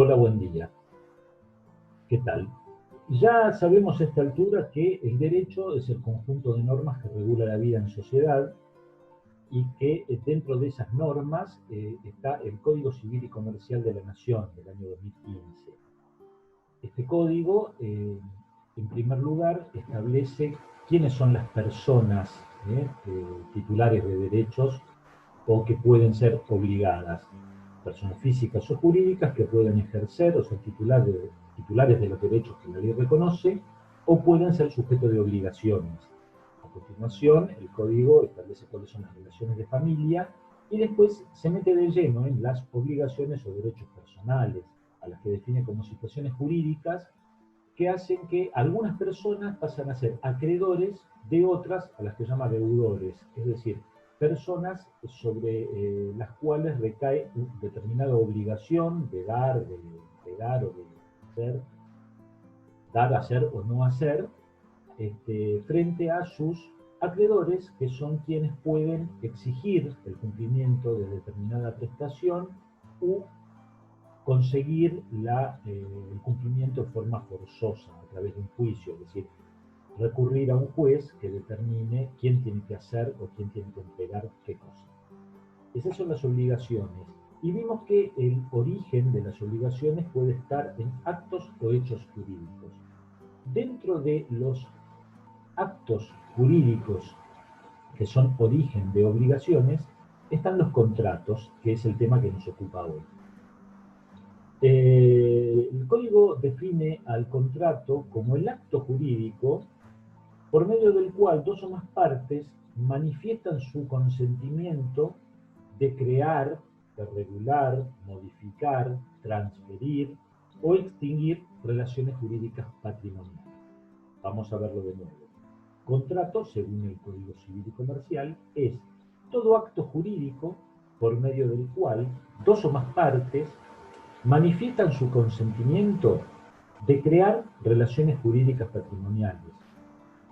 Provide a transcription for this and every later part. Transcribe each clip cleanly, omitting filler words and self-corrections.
Hola, buen día. ¿Qué tal? Ya sabemos a esta altura que el derecho es el conjunto de normas que regula la vida en sociedad y que dentro de esas normas está el Código Civil y Comercial de la Nación del año 2015. Este código, en primer lugar, establece quiénes son las personas titulares de derechos o que pueden ser obligadas, personas físicas o jurídicas que pueden ejercer o ser titulares de los derechos que la ley reconoce o pueden ser sujetos de obligaciones. A continuación, el código establece cuáles son las relaciones de familia y después se mete de lleno en las obligaciones o derechos personales, a las que define como situaciones jurídicas que hacen que algunas personas pasan a ser acreedores de otras a las que llama deudores, es decir, personas sobre las cuales recae una determinada obligación de dar, de dar o de hacer, dar, hacer o no hacer, frente a sus acreedores, que son quienes pueden exigir el cumplimiento de determinada prestación u conseguir el cumplimiento de forma forzosa a través de un juicio, es decir, recurrir a un juez que determine quién tiene que hacer o quién tiene que entregar qué cosa. Esas son las obligaciones. Y vimos que el origen de las obligaciones puede estar en actos o hechos jurídicos. Dentro de los actos jurídicos que son origen de obligaciones, están los contratos, que es el tema que nos ocupa hoy. El código define al contrato como el acto jurídico por medio del cual dos o más partes manifiestan su consentimiento de crear, de regular, modificar, transferir o extinguir relaciones jurídicas patrimoniales. Vamos a verlo de nuevo. Contrato, según el Código Civil y Comercial, es todo acto jurídico por medio del cual dos o más partes manifiestan su consentimiento de crear relaciones jurídicas patrimoniales,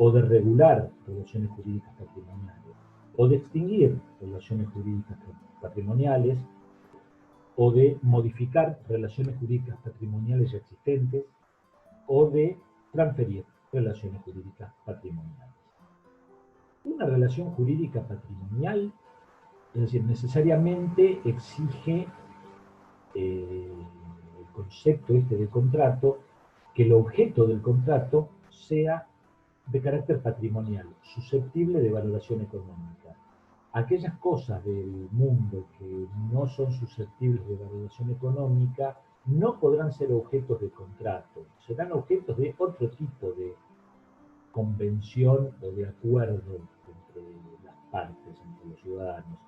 o de regular relaciones jurídicas patrimoniales, o de extinguir relaciones jurídicas patrimoniales, o de modificar relaciones jurídicas patrimoniales ya existentes, o de transferir relaciones jurídicas patrimoniales. Una relación jurídica patrimonial, es decir, necesariamente exige el concepto de contrato, que el objeto del contrato sea de carácter patrimonial, susceptible de valoración económica. Aquellas cosas del mundo que no son susceptibles de valoración económica no podrán ser objetos de contrato, serán objetos de otro tipo de convención o de acuerdo entre las partes, entre los ciudadanos.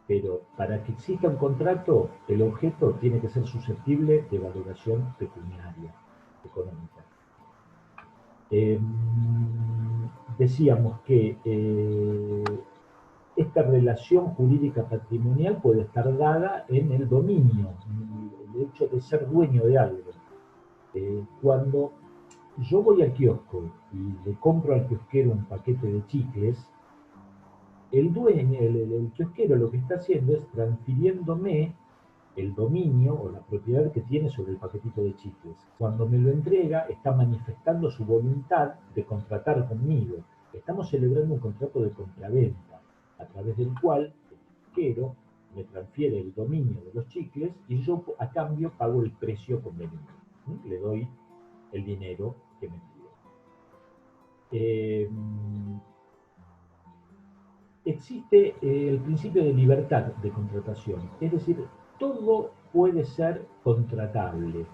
Pero para que exista un contrato, el objeto tiene que ser susceptible de valoración pecuniaria, económica. Decíamos que esta relación jurídica patrimonial puede estar dada en el dominio, en el hecho de ser dueño de algo. Cuando yo voy al kiosco y le compro al kiosquero un paquete de chicles, el dueño, el kiosquero lo que está haciendo es transfiriéndome el dominio o la propiedad que tiene sobre el paquetito de chicles. Cuando me lo entrega, está manifestando su voluntad de contratar conmigo. Estamos celebrando un contrato de compraventa, a través del cual el kiosquero me transfiere el dominio de los chicles y yo a cambio pago el precio conveniente. Le doy el dinero que me pide. Existe el principio de libertad de contratación, es decir, todo puede ser contratable,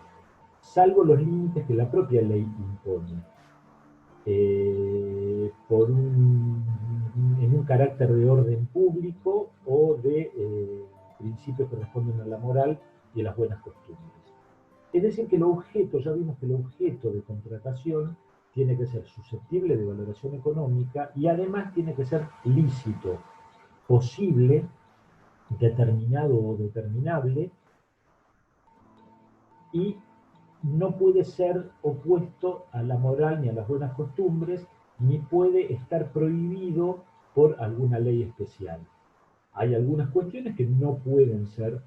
salvo los límites que la propia ley impone, en un carácter de orden público o de principios que responden a la moral y a las buenas costumbres. Es decir, que el objeto, ya vimos que el objeto de contratación tiene que ser susceptible de valoración económica y además tiene que ser lícito, posible, determinado o determinable, y no puede ser opuesto a la moral ni a las buenas costumbres, ni puede estar prohibido por alguna ley especial. Hay algunas cuestiones que no pueden ser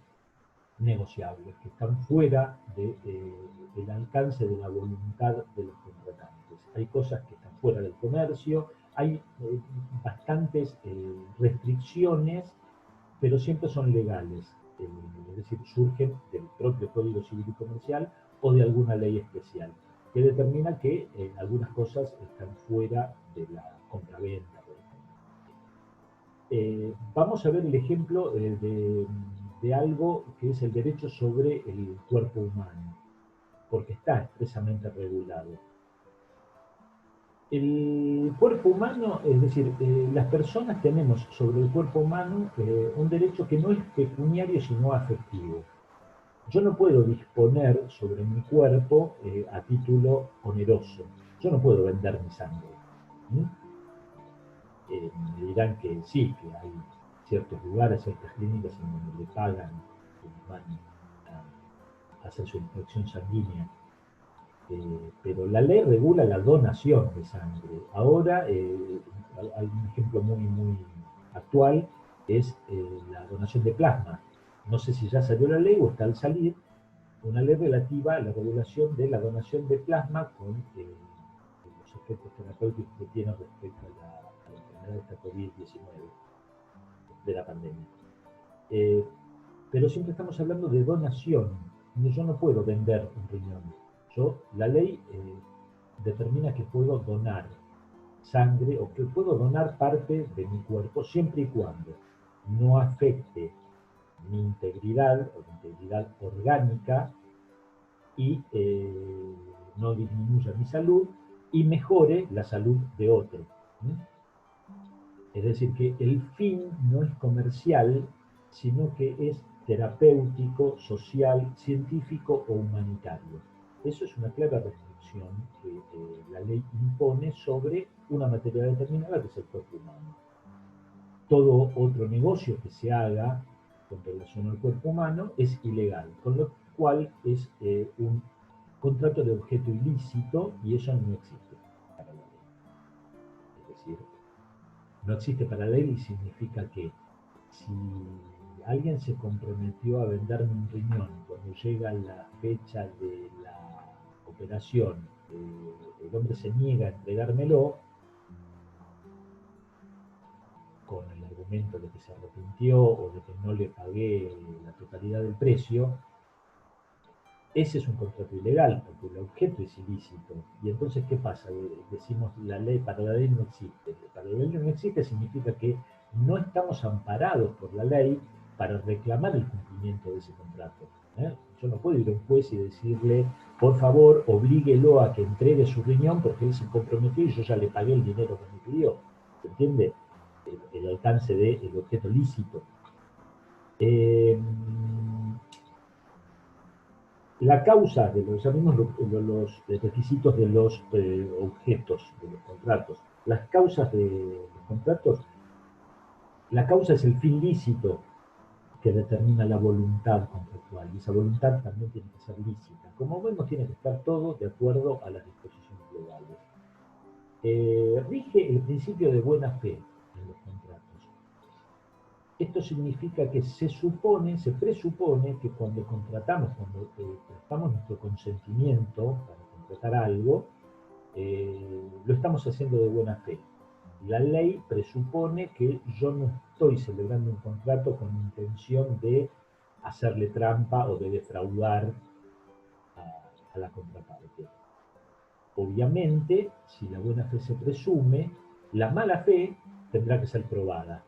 negociables, que están fuera del alcance de la voluntad de los contratantes. Hay cosas que están fuera del comercio, hay bastantes restricciones, pero siempre son legales, es decir, surgen del propio Código Civil y Comercial o de alguna ley especial, que determina que algunas cosas están fuera de la compraventa, por ejemplo. Vamos a ver el ejemplo de algo que es el derecho sobre el cuerpo humano, porque está expresamente regulado. El cuerpo humano, es decir, las personas tenemos sobre el cuerpo humano un derecho que no es pecuniario sino afectivo. Yo no puedo disponer sobre mi cuerpo a título oneroso. Yo no puedo vender mi sangre. Me dirán que sí, que hay ciertos lugares, ciertas clínicas en donde le pagan, van a hacer su inspección sanguínea. Pero la ley regula la donación de sangre. Ahora, hay un ejemplo muy actual, es la donación de plasma. No sé si ya salió la ley o está al salir, una ley relativa a la regulación de la donación de plasma con los efectos terapéuticos que tiene respecto a la enfermedad de esta COVID-19, de la pandemia. Pero siempre estamos hablando de donación. Yo no puedo vender un riñón. La ley determina que puedo donar sangre o que puedo donar parte de mi cuerpo siempre y cuando no afecte mi integridad o mi integridad orgánica y no disminuya mi salud y mejore la salud de otro. Es decir, que el fin no es comercial, sino que es terapéutico, social, científico o humanitario. Eso es una clara restricción que la ley impone sobre una materia determinada que es el cuerpo humano. Todo otro negocio que se haga con relación al cuerpo humano es ilegal, con lo cual es un contrato de objeto ilícito y eso no existe para la ley. Es decir, no existe para la ley y significa que si alguien se comprometió a venderme un riñón cuando llega la fecha de la operación, el hombre se niega a entregármelo con el argumento de que se arrepintió o de que no le pagué la totalidad del precio, ese es un contrato ilegal, porque el objeto es ilícito. Y entonces, ¿qué pasa? Decimos, para la ley no existe. Para la ley no existe significa que no estamos amparados por la ley para reclamar el cumplimiento de ese contrato. Yo no puedo ir a un juez y decirle, por favor, oblíguelo a que entregue su riñón porque él se comprometió y yo ya le pagué el dinero que me pidió. ¿Se entiende? El alcance del objeto lícito. La causa de los, los requisitos de los objetos de los contratos, las causas de los contratos, la causa es el fin lícito que determina la voluntad contractual y esa voluntad también tiene que ser lícita. Como vemos, tiene que estar todo de acuerdo a las disposiciones legales. Rige el principio de buena fe en los contratos. Esto significa que se presupone que cuando contratamos, cuando prestamos nuestro consentimiento para contratar algo, lo estamos haciendo de buena fe. La ley presupone que yo no estoy celebrando un contrato con intención de hacerle trampa o de defraudar a la contraparte. Obviamente, si la buena fe se presume, la mala fe tendrá que ser probada.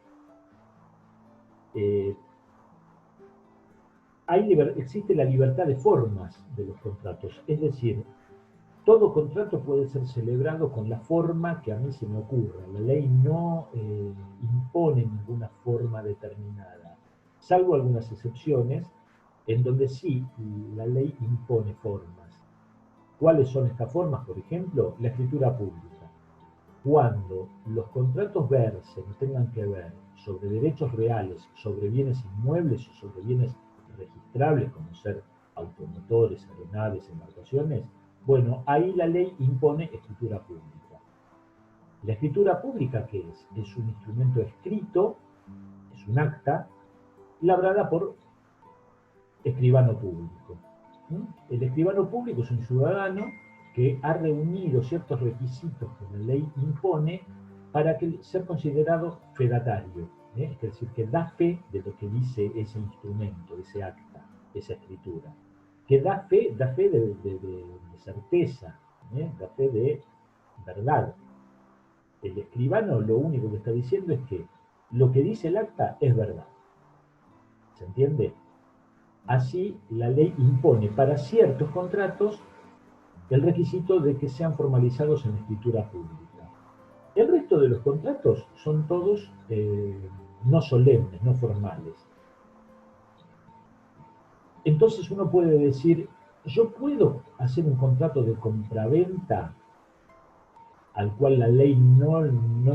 Existe la libertad de formas de los contratos, es decir, todo contrato puede ser celebrado con la forma que a mí se me ocurra. La ley no impone ninguna forma determinada, salvo algunas excepciones en donde sí la ley impone formas. ¿Cuáles son estas formas? Por ejemplo, la escritura pública. Cuando los contratos versen o tengan que ver sobre derechos reales, sobre bienes inmuebles o sobre bienes registrables, como ser automotores, aeronaves, embarcaciones, bueno, ahí la ley impone escritura pública. ¿La escritura pública qué es? Es un instrumento escrito, es un acta, labrada por escribano público. El escribano público es un ciudadano que ha reunido ciertos requisitos que la ley impone para ser considerado fedatario, es decir, que da fe de lo que dice ese instrumento, ese acta, esa escritura, que da fe de certeza, da fe de verdad. El escribano lo único que está diciendo es que lo que dice el acta es verdad. ¿Se entiende? Así, la ley impone para ciertos contratos el requisito de que sean formalizados en escritura pública. El resto de los contratos son todos no solemnes, no formales. Entonces uno puede decir, yo puedo hacer un contrato de compraventa al cual la ley no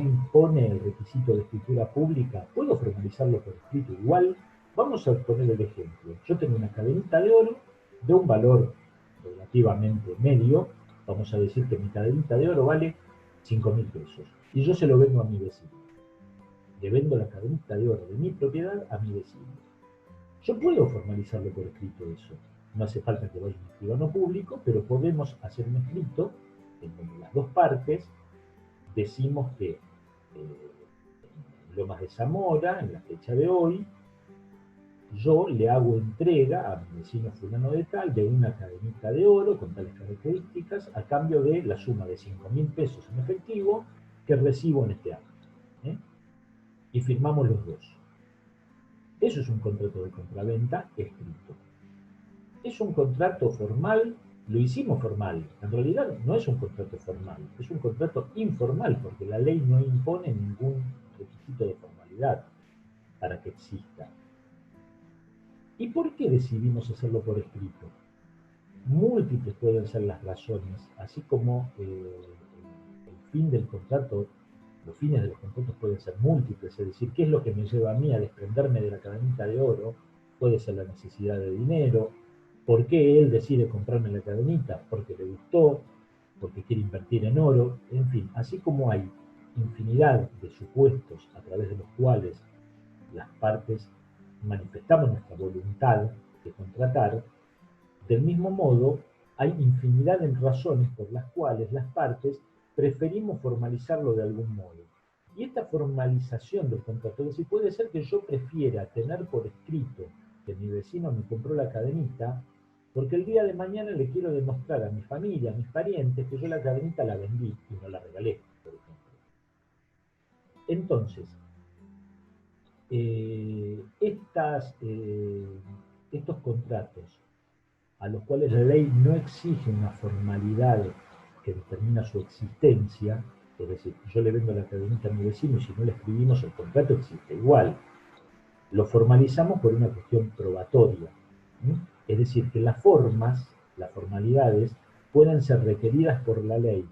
impone el requisito de escritura pública, puedo formalizarlo por escrito igual. Vamos a poner el ejemplo. Yo tengo una cadenita de oro de un valor relativamente medio. Vamos a decir que mi cadenita de oro vale 5.000 pesos. Y yo se lo vendo a mi vecino. Le vendo la cadenita de oro de mi propiedad a mi vecino. Yo puedo formalizarlo por escrito eso. No hace falta que vaya un escribano público, pero podemos hacer un escrito en donde las dos partes decimos que en Lomas de Zamora, en la fecha de hoy, yo le hago entrega a mi vecino fulano de tal de una cadenita de oro con tales características a cambio de la suma de 5.000 pesos en efectivo que recibo en este acto. Y firmamos los dos. Eso es un contrato de compraventa escrito. Es un contrato formal, lo hicimos formal. En realidad no es un contrato formal, es un contrato informal porque la ley no impone ningún requisito de formalidad para que exista. ¿Y por qué decidimos hacerlo por escrito? Múltiples pueden ser las razones, así como el fin del contrato, los fines de los contratos pueden ser múltiples, es decir, ¿qué es lo que me lleva a mí a desprenderme de la cadenita de oro? Puede ser la necesidad de dinero. ¿Por qué él decide comprarme la cadenita? Porque le gustó, porque quiere invertir en oro, en fin, así como hay infinidad de supuestos a través de los cuales las partes manifestamos nuestra voluntad de contratar, del mismo modo hay infinidad de razones por las cuales las partes preferimos formalizarlo de algún modo. Y esta formalización del contrato, es decir, puede ser que yo prefiera tener por escrito que mi vecino me compró la cadenita, porque el día de mañana le quiero demostrar a mi familia, a mis parientes, que yo la cadenita la vendí y no la regalé, por ejemplo. Entonces, estos contratos a los cuales la ley no exige una formalidad que determina su existencia, es decir, yo le vendo la cadenita a mi vecino y si no le escribimos el contrato existe igual. Lo formalizamos por una cuestión probatoria. Es decir, que las formas, las formalidades, pueden ser requeridas por la ley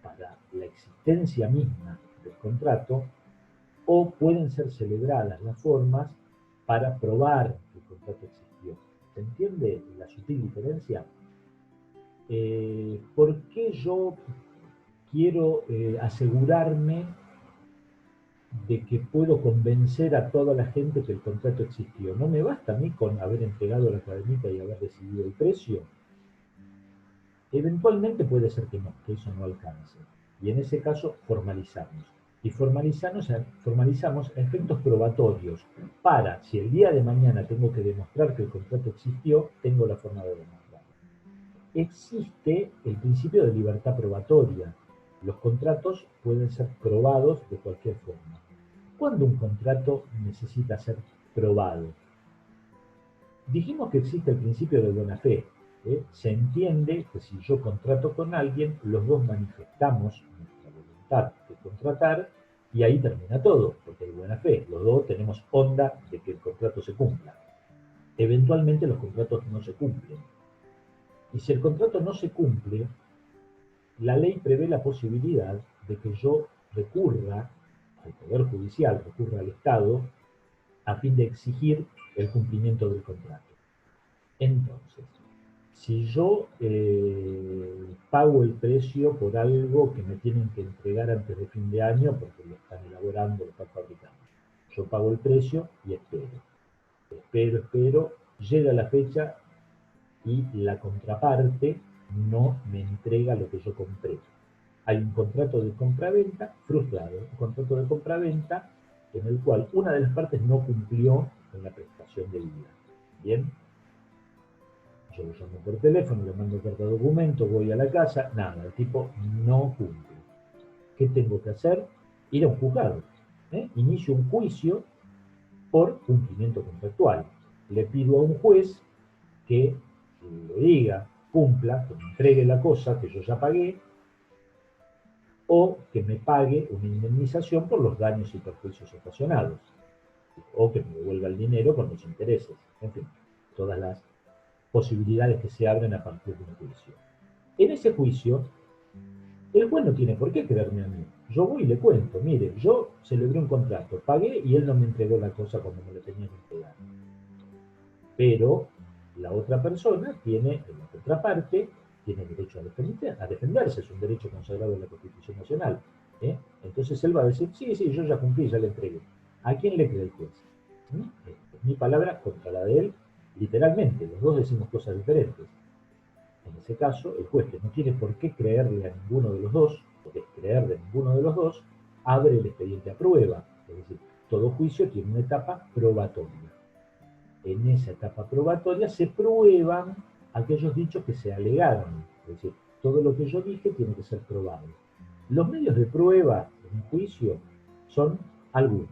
para la existencia misma del contrato o pueden ser celebradas las formas para probar que el contrato existió. ¿Se entiende la sutil diferencia? ¿Por qué yo quiero asegurarme de que puedo convencer a toda la gente que el contrato existió? ¿No me basta a mí con haber entregado la cadenita y haber decidido el precio? Eventualmente puede ser que no, que eso no alcance. Y en ese caso formalizamos. Y formalizamos a efectos probatorios para, si el día de mañana tengo que demostrar que el contrato existió, tengo la forma de demostrarlo. Existe el principio de libertad probatoria. Los contratos pueden ser probados de cualquier forma. ¿Cuándo un contrato necesita ser probado? Dijimos que existe el principio de buena fe. Se entiende que si yo contrato con alguien, los dos manifestamos nuestra voluntad de contratar y ahí termina todo, porque hay buena fe. Los dos tenemos onda de que el contrato se cumpla. Eventualmente los contratos no se cumplen. Y si el contrato no se cumple, la ley prevé la posibilidad de que yo recurra al Poder Judicial, recurra al Estado, a fin de exigir el cumplimiento del contrato. Entonces, si yo pago el precio por algo que me tienen que entregar antes de fin de año, porque lo están elaborando, lo están fabricando, yo pago el precio y espero, Llega la fecha y la contraparte no me entrega lo que yo compré. Hay un contrato de compraventa frustrado, un contrato de compraventa en el cual una de las partes no cumplió con la prestación de vida. Bien, yo lo llamo por teléfono, le mando carta de documento, voy a la casa, nada, el tipo no cumple. ¿Qué tengo que hacer? Ir a un juzgado. Inicio un juicio por cumplimiento contractual. Le pido a un juez que lo diga, cumpla, que me entregue la cosa que yo ya pagué, o que me pague una indemnización por los daños y perjuicios ocasionados, o que me devuelva el dinero con los intereses. En fin, todas las posibilidades que se abren a partir de un juicio. En ese juicio, el juez no tiene por qué creerme a mí. Yo voy y le cuento, mire, yo celebré un contrato, pagué y él no me entregó la cosa como me la tenía que entregar. Pero la otra persona tiene, en la contraparte, tiene derecho a defenderse, es un derecho consagrado en la Constitución Nacional. Entonces él va a decir, sí, sí, yo ya cumplí, ya le entregué. ¿A quién le cree el juez? Mi palabra contra la de él, literalmente, los dos decimos cosas diferentes. En ese caso, el juez, que no tiene por qué creerle a ninguno de los dos, o descreer de ninguno de los dos, abre el expediente a prueba. Es decir, todo juicio tiene una etapa probatoria. En esa etapa probatoria se prueban aquellos dichos que se alegaron. Es decir, todo lo que yo dije tiene que ser probado. Los medios de prueba en un juicio son algunos.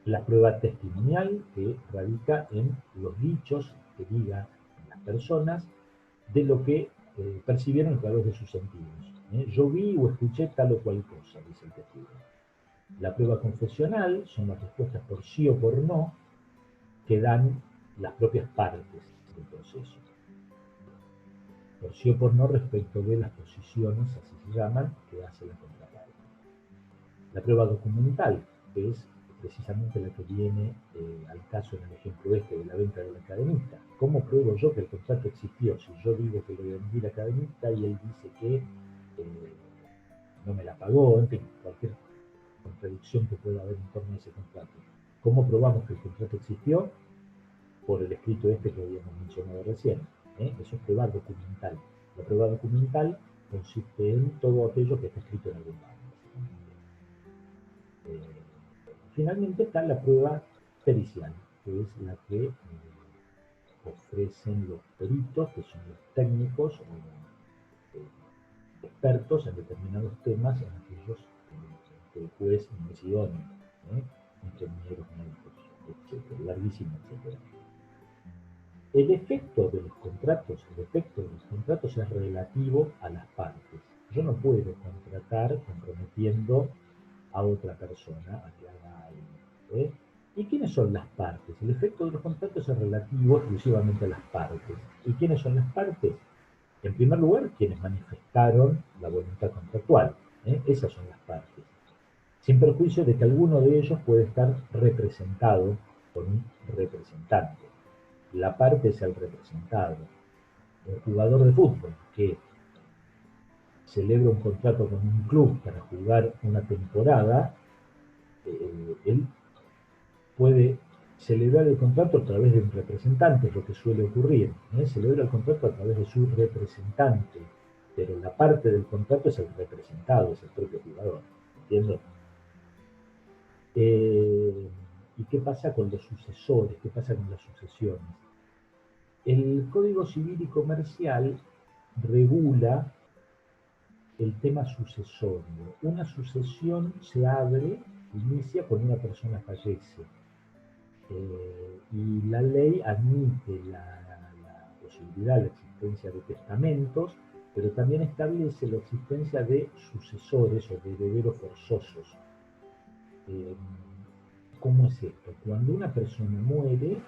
La prueba testimonial, que radica en los dichos que digan las personas de lo que percibieron a través de sus sentidos. Yo vi o escuché tal o cual cosa, dice el testigo. La prueba confesional son las respuestas por sí o por no que dan las propias partes del proceso. Por sí o por no respecto de las posiciones, así se llaman, que hace la contraparte. La prueba documental, que es precisamente la que viene al caso en el ejemplo este de la venta de la cadenita. ¿Cómo pruebo yo que el contrato existió? Si yo digo que le vendí la cadenita y él dice que no me la pagó, en fin, cualquier contradicción que pueda haber en torno a ese contrato. ¿Cómo probamos que el contrato existió? Por el escrito este que habíamos mencionado recién. Eso es prueba documental. La prueba documental consiste en todo aquello que está escrito en algún lado. Finalmente está la prueba pericial, que es la que ofrecen los peritos, que son los técnicos o expertos en determinados temas, en aquellos que el juez no es idóneo, ingenieros médicos, etc. Larguísimo, etc. El efecto de los contratos es relativo a las partes. Yo no puedo contratar comprometiendo a otra persona a que haga algo. ¿Y quiénes son las partes? El efecto de los contratos es relativo exclusivamente a las partes. ¿Y quiénes son las partes? En primer lugar, quienes manifestaron la voluntad contractual. Esas son las partes. Sin perjuicio de que alguno de ellos puede estar representado por un representante. La parte es el representado. Un jugador de fútbol que celebra un contrato con un club para jugar una temporada, él puede celebrar el contrato a través de un representante, es lo que suele ocurrir. Celebra el contrato a través de su representante, pero la parte del contrato es el representado, es el propio jugador. ¿Entiendes? ¿Y qué pasa con los sucesores? ¿Qué pasa con las sucesiones? El Código Civil y Comercial regula el tema sucesorio. Una sucesión se abre, inicia cuando una persona fallece. Y la ley admite la posibilidad, la existencia de testamentos, pero también establece la existencia de sucesores o de herederos forzosos. ¿Cómo es esto? Cuando una persona muere,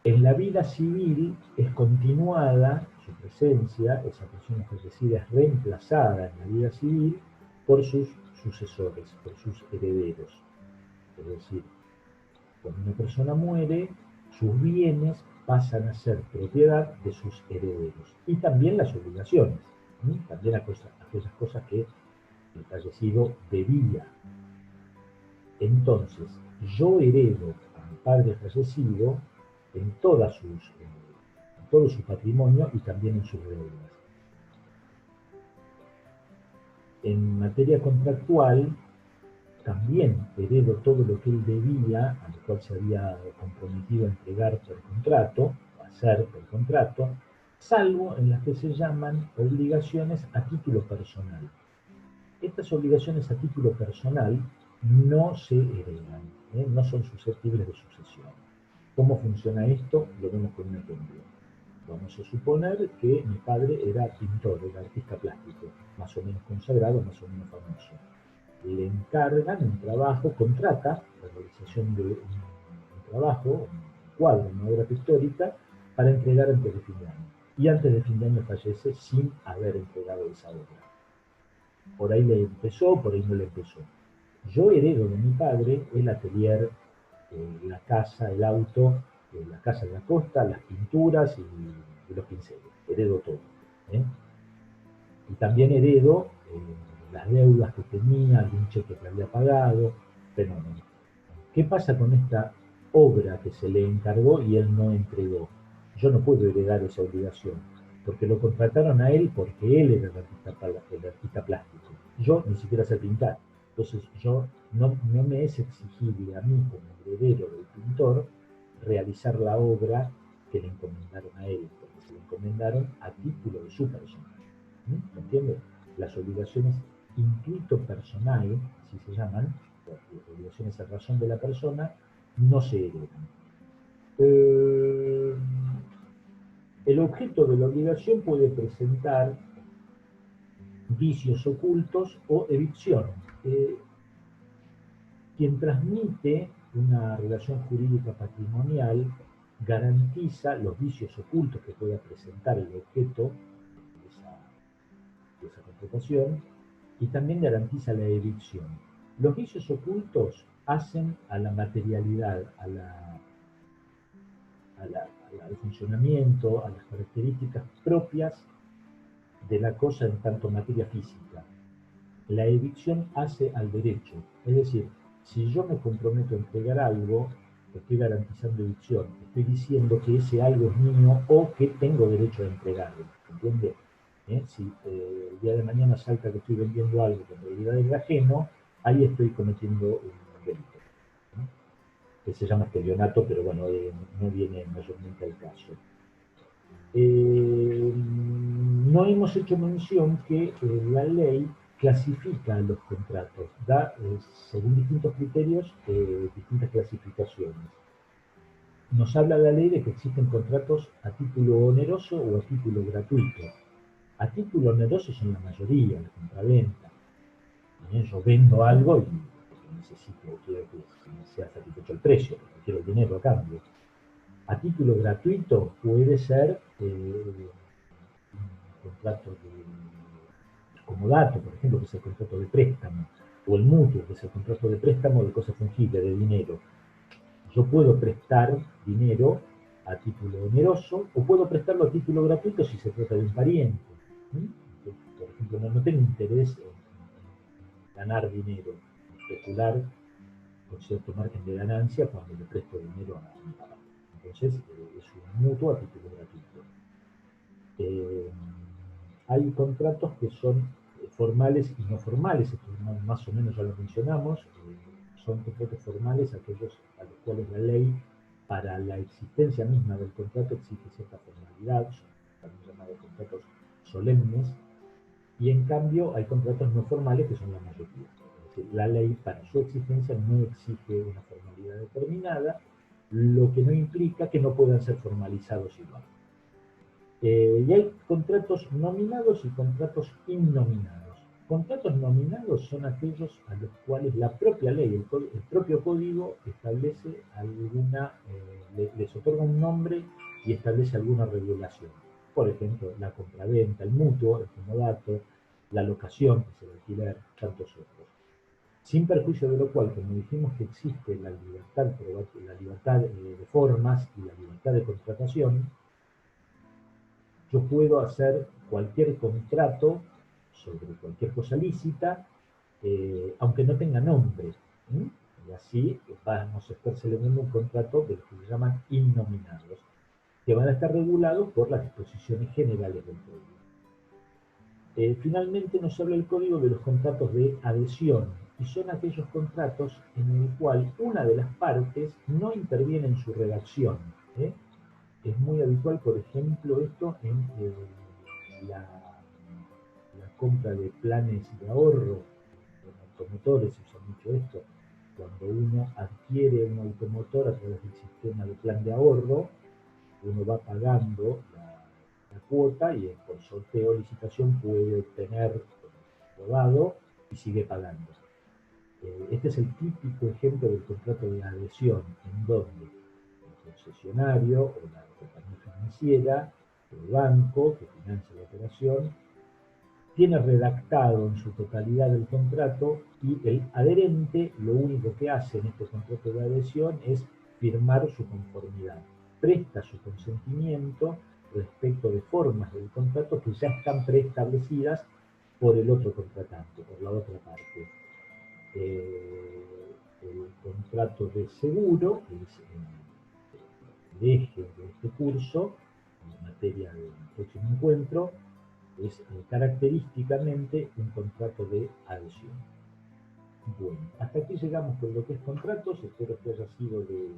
en la vida civil es continuada su presencia, esa persona fallecida es reemplazada en la vida civil por sus sucesores, por sus herederos. Es decir, cuando una persona muere, sus bienes pasan a ser propiedad de sus herederos. Y también las obligaciones, también aquellas cosas que el fallecido debía. Entonces, yo heredo a mi padre fallecido en todo su patrimonio y también en sus deudas. En materia contractual, también heredo todo lo que él debía, a lo cual se había comprometido a entregar por contrato, o hacer por contrato, salvo en las que se llaman obligaciones a título personal. Estas obligaciones a título personal no se heredan, no son susceptibles de sucesión. ¿Cómo funciona esto? Lo vemos con un ejemplo. Vamos a suponer que mi padre era pintor, era artista plástico, más o menos consagrado, más o menos famoso. Le encargan un trabajo, contrata la realización de un trabajo, un cuadro, una obra pictórica, para entregar antes de fin de año. Y antes de fin de año fallece sin haber entregado esa obra. Por ahí le empezó, por ahí no le empezó. Yo heredo de mi padre el atelier, la casa, el auto, la casa en la costa, las pinturas y los pinceles. Heredo todo. ¿eh? Y también heredo las deudas que tenía, algún cheque que había pagado, pero no. ¿Qué pasa con esta obra que se le encargó y él no entregó? Yo no puedo heredar esa obligación, porque lo contrataron a él porque él era el artista plástico. Yo ni siquiera sé pintar. Entonces yo no me es exigible a mí como heredero del pintor realizar la obra que le encomendaron a él, porque se le encomendaron a título de su persona. ¿Me entiendes? Las obligaciones intuito personal, así se llaman, las obligaciones a razón de la persona, no se heredan. El objeto de la obligación puede presentar vicios ocultos o evicción. Quien transmite una relación jurídica patrimonial garantiza los vicios ocultos que pueda presentar el objeto de esa contratación y también garantiza la evicción. Los vicios ocultos hacen a la materialidad, al funcionamiento, a las características propias de la cosa en tanto materia física. La evicción hace al derecho, es decir, si yo me comprometo a entregar algo, estoy garantizando evicción, estoy diciendo que ese algo es mío o que tengo derecho a entregarlo, ¿entiende? Si el día de mañana salta que estoy vendiendo algo que en realidad es ajeno, ahí estoy cometiendo un delito, ¿no? Que se llama estelionato, pero bueno, no viene mayormente al caso. No hemos hecho mención que la ley clasifica los contratos, da, según distintos criterios, distintas clasificaciones. Nos habla la ley de que existen contratos a título oneroso o a título gratuito. A título oneroso son la mayoría, la compraventa. Yo vendo algo y necesito, quiero que sea satisfecho el precio, porque quiero el dinero a cambio. A título gratuito puede ser un contrato de comodato, por ejemplo, que es el contrato de préstamo, o el mutuo, que es el contrato de préstamo de cosa fungible, de dinero. Yo puedo prestar dinero a título oneroso o puedo prestarlo a título gratuito si se trata de un pariente. Por ejemplo, no tengo interés en ganar dinero, en especular con cierto margen de ganancia cuando le presto dinero a mi papá. Entonces, es un mutuo a título gratuito. Hay contratos que son formales y no formales, esto más o menos ya lo mencionamos, son contratos formales aquellos a los cuales la ley, para la existencia misma del contrato, exige cierta formalidad, son también llamados contratos solemnes, y en cambio hay contratos no formales que son la mayoría. Es decir, la ley para su existencia no exige una formalidad determinada, lo que no implica que no puedan ser formalizados igual. Y hay contratos nominados y contratos innominados. Contratos nominados son aquellos a los cuales la propia ley, el propio código establece les otorga un nombre y establece alguna regulación. Por ejemplo, la compraventa, el mutuo, el comodato, la locación, que es el alquiler, tantos otros. Sin perjuicio de lo cual, como dijimos que existe la libertad de formas y la libertad de contratación, yo puedo hacer cualquier contrato sobre cualquier cosa lícita, aunque no tenga nombre. Y así vamos a estar celebrando un contrato de lo que se llaman innominados, que van a estar regulados por las disposiciones generales del código. Finalmente nos habla el código de los contratos de adhesión, y son aquellos contratos en el cual una de las partes no interviene en su redacción. ¿eh? Es muy habitual, por ejemplo, esto en la compra de planes de ahorro. Los automotores usan mucho esto. Cuando uno adquiere un automotor a través del sistema de plan de ahorro, uno va pagando la cuota y por sorteo o licitación puede obtener rodado y sigue pagando. Este es el típico ejemplo del contrato de adhesión, en donde el concesionario o la compañía financiera, el banco que financia la operación, tiene redactado en su totalidad el contrato y el adherente lo único que hace en este contrato de adhesión es firmar su conformidad. Presta su consentimiento respecto de formas del contrato que ya están preestablecidas por el otro contratante, por la otra parte. El contrato de seguro, que es el eje de este curso, en materia del próximo encuentro, es característicamente un contrato de adhesión. Bueno, hasta aquí llegamos con lo que es contratos, espero que haya sido de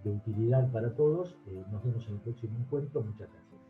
utilidad para todos, nos vemos en el próximo encuentro, muchas gracias.